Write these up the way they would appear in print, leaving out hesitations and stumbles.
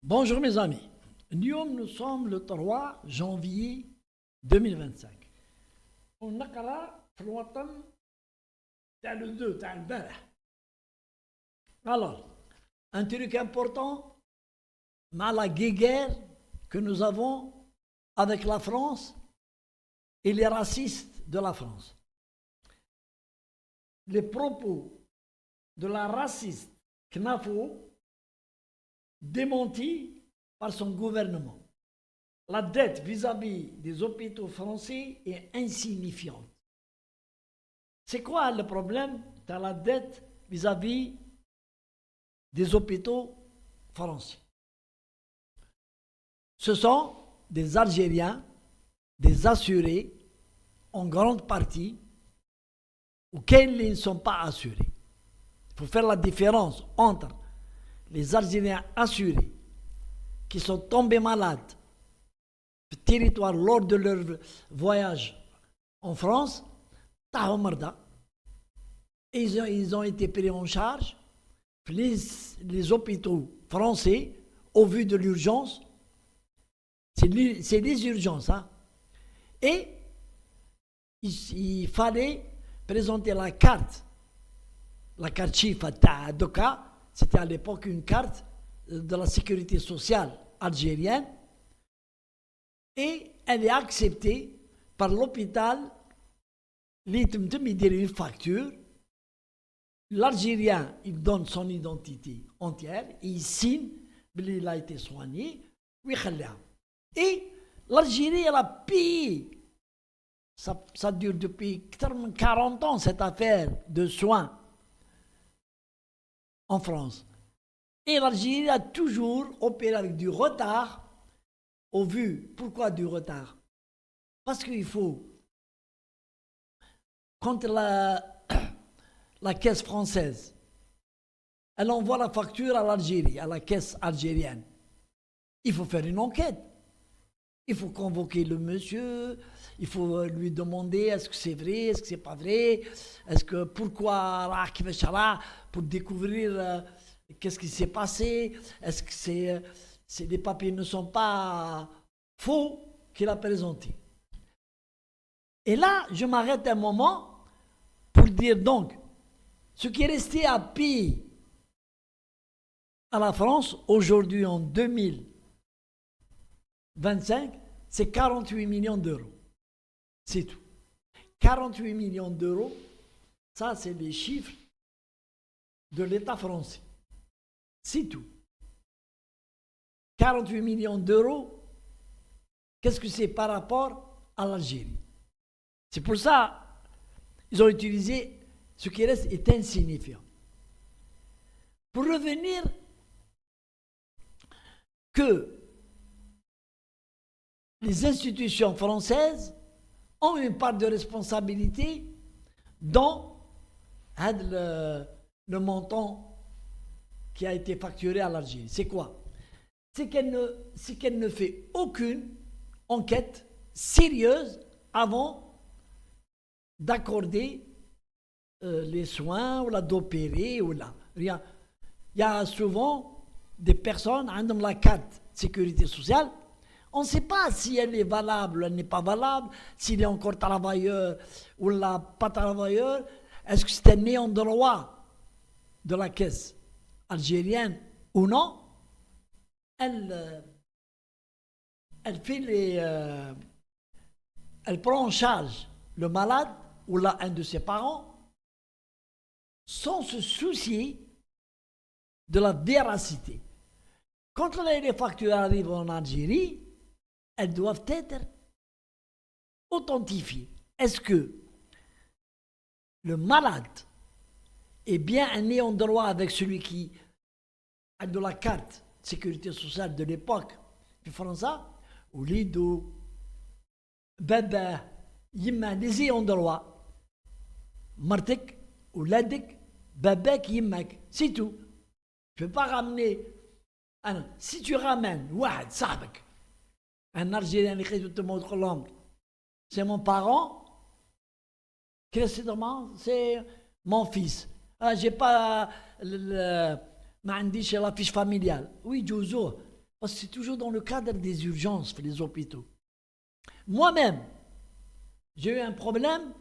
Bonjour mes amis, nous sommes le 3 janvier 2025. ونقرا في الوطن تاع لو 2 تاع البارح. Alors, un truc important, la guerre que nous avons avec la France et les racistes de la France. Les propos de la raciste Knafo démentis par son gouvernement. La dette vis-à-vis des hôpitaux français est insignifiante. C'est quoi le problème de la dette vis-à-vis des hôpitaux français? Ce sont des Algériens, des assurés, en grande partie, auxquels ils ne sont pas assurés. Il faut faire la différence entre les Algériens assurés qui sont tombés malades le territoire lors de leur voyage en France, et ils ont été pris en charge les hôpitaux français au vu de l'urgence. C'est des urgences. Hein. Et il fallait présenter la carte chiffre d'Oka. C'était à l'époque une carte de la sécurité sociale algérienne. Et elle est acceptée par l'hôpital. Il donne une facture. L'Algérien, il donne son identité entière. Et il signe qu'il a été soigné. Et l'Algérie, elle a payé. Ça dure depuis 40 ans, cette affaire de soins en France. Et l'Algérie a toujours opéré avec du retard. Au vu, pourquoi du retard? Parce qu'il faut, quand la caisse française, elle envoie la facture à l'Algérie, à la caisse algérienne, il faut faire une enquête. Il faut convoquer le monsieur, il faut lui demander est-ce que c'est vrai, est-ce que c'est pas vrai, est-ce que pourquoi, pour découvrir qu'est-ce qui s'est passé, est-ce que les papiers ne sont pas faux qu'il a présentés. Et là, je m'arrête un moment pour dire donc, ce qui est resté à payer à la France aujourd'hui en 2025, c'est 48 millions d'euros. C'est tout. 48 millions d'euros, ça c'est les chiffres de l'État français. C'est tout. 48 millions d'euros, qu'est-ce que c'est par rapport à l'Algérie? C'est pour ça qu'ils ont utilisé ce qui reste est insignifiant. Pour revenir que les institutions françaises ont une part de responsabilité dans le montant qui a été facturé à l'Algérie. C'est quoi? C'est qu'elle ne fait aucune enquête sérieuse avant d'accorder les soins ou d'opérer ou là. Rien. Il y a souvent des personnes qui ont la carte sécurité sociale. On ne sait pas si elle est valable ou elle n'est pas valable, s'il est encore travailleur ou pas travailleur. Est-ce que c'est un néant droit de la caisse algérienne ou non? Elle prend en charge le malade ou un de ses parents sans se soucier de la véracité. Quand les factures arrivent en Algérie, elles doivent être authentifiées. Est-ce que le malade est bien un néant droit avec celui qui a de la carte sécurité sociale de l'époque du français, ou Lido, Baba, Yimma, les ayants droit, Martek, ou Ladek, Babek, Yimmak, c'est tout. Je ne peux pas ramener. Si tu ramènes, Wahad, Sabak, un Algérien qui est toute autre langue, c'est mon parent, c'est mon fils. J'ai pas ما عنديش la fiche familiale. Oui, Jozo. Parce que c'est toujours dans le cadre des urgences, les hôpitaux. Moi-même, j'ai eu un problème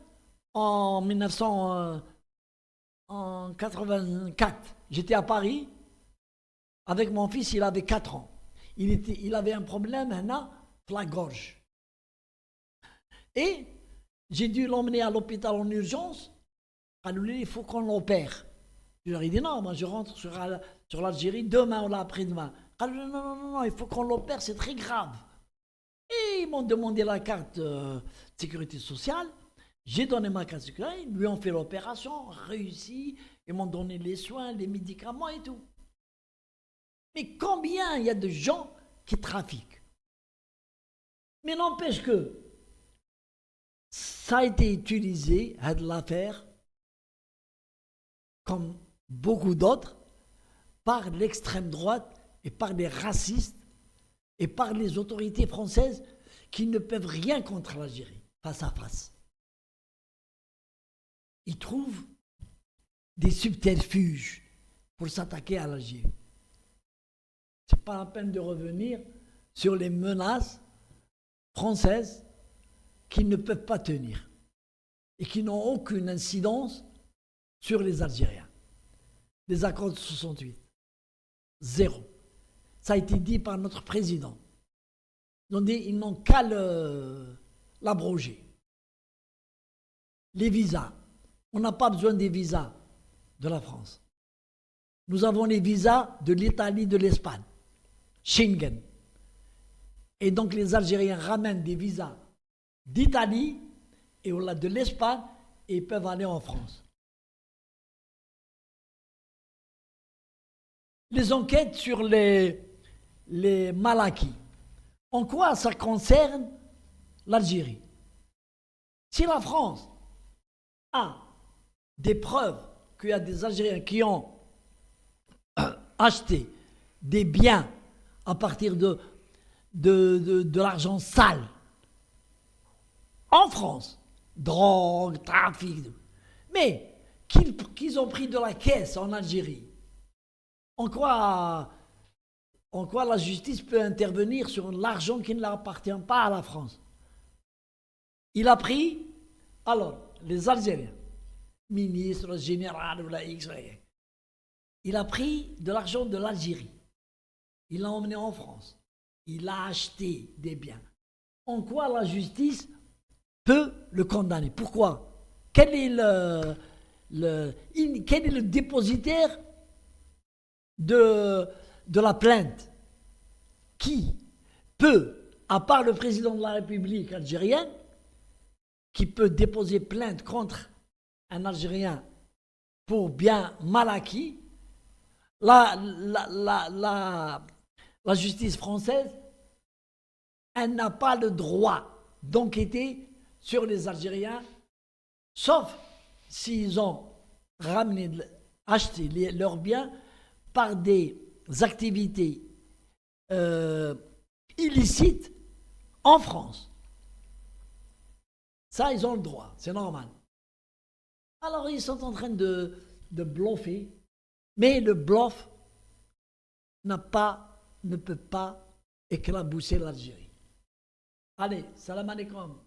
en 1984. J'étais à Paris avec mon fils, il avait 4 ans. Il avait un problème, la gorge. Et j'ai dû l'emmener à l'hôpital en urgence. Il faut qu'on l'opère. Je leur ai dit non, moi je rentre sur l'Algérie demain ou après-demain. Non, il faut qu'on l'opère, c'est très grave. Et ils m'ont demandé la carte de sécurité sociale. J'ai donné ma carte de sécurité, ils lui ont fait l'opération, réussi, ils m'ont donné les soins, les médicaments et tout. Mais combien il y a de gens qui trafiquent? Mais n'empêche que ça a été utilisé, à de l'affaire, comme beaucoup d'autres, par l'extrême droite et par les racistes et par les autorités françaises qui ne peuvent rien contre l'Algérie, face à face. Ils trouvent des subterfuges pour s'attaquer à l'Algérie. Ce n'est pas la peine de revenir sur les menaces françaises qui ne peuvent pas tenir et qui n'ont aucune incidence sur les Algériens. Les accords de 68. Zéro. Ça a été dit par notre président. Ils ont dit qu'ils n'ont qu'à l'abroger. Les visas. On n'a pas besoin des visas de la France. Nous avons les visas de l'Italie, de l'Espagne. Schengen. Et donc les Algériens ramènent des visas d'Italie et de l'Espagne et ils peuvent aller en France. Les enquêtes sur les Malakis. En quoi ça concerne l'Algérie? Si la France a des preuves qu'il y a des Algériens qui ont acheté des biens à partir de l'argent sale en France, drogue, trafic, mais qu'ils ont pris de la caisse en Algérie, en quoi la justice peut intervenir sur l'argent qui ne leur appartient pas à la France? Il a pris, alors, les Algériens, ministre, général ou la X, il a pris de l'argent de l'Algérie. Il l'a emmené en France. Il a acheté des biens. En quoi la justice peut le condamner? Pourquoi? Quel est le dépositaire de la plainte? Qui peut, à part le président de la République algérienne, qui peut déposer plainte contre un Algérien pour bien mal acquis, la justice française, elle n'a pas le droit d'enquêter sur les Algériens, sauf s'ils ont acheté leurs biens par des activités illicites en France. Ça, ils ont le droit, c'est normal. Alors, ils sont en train de bluffer, mais le bluff ne peut pas éclabousser l'Algérie. Allez, salam alaikum.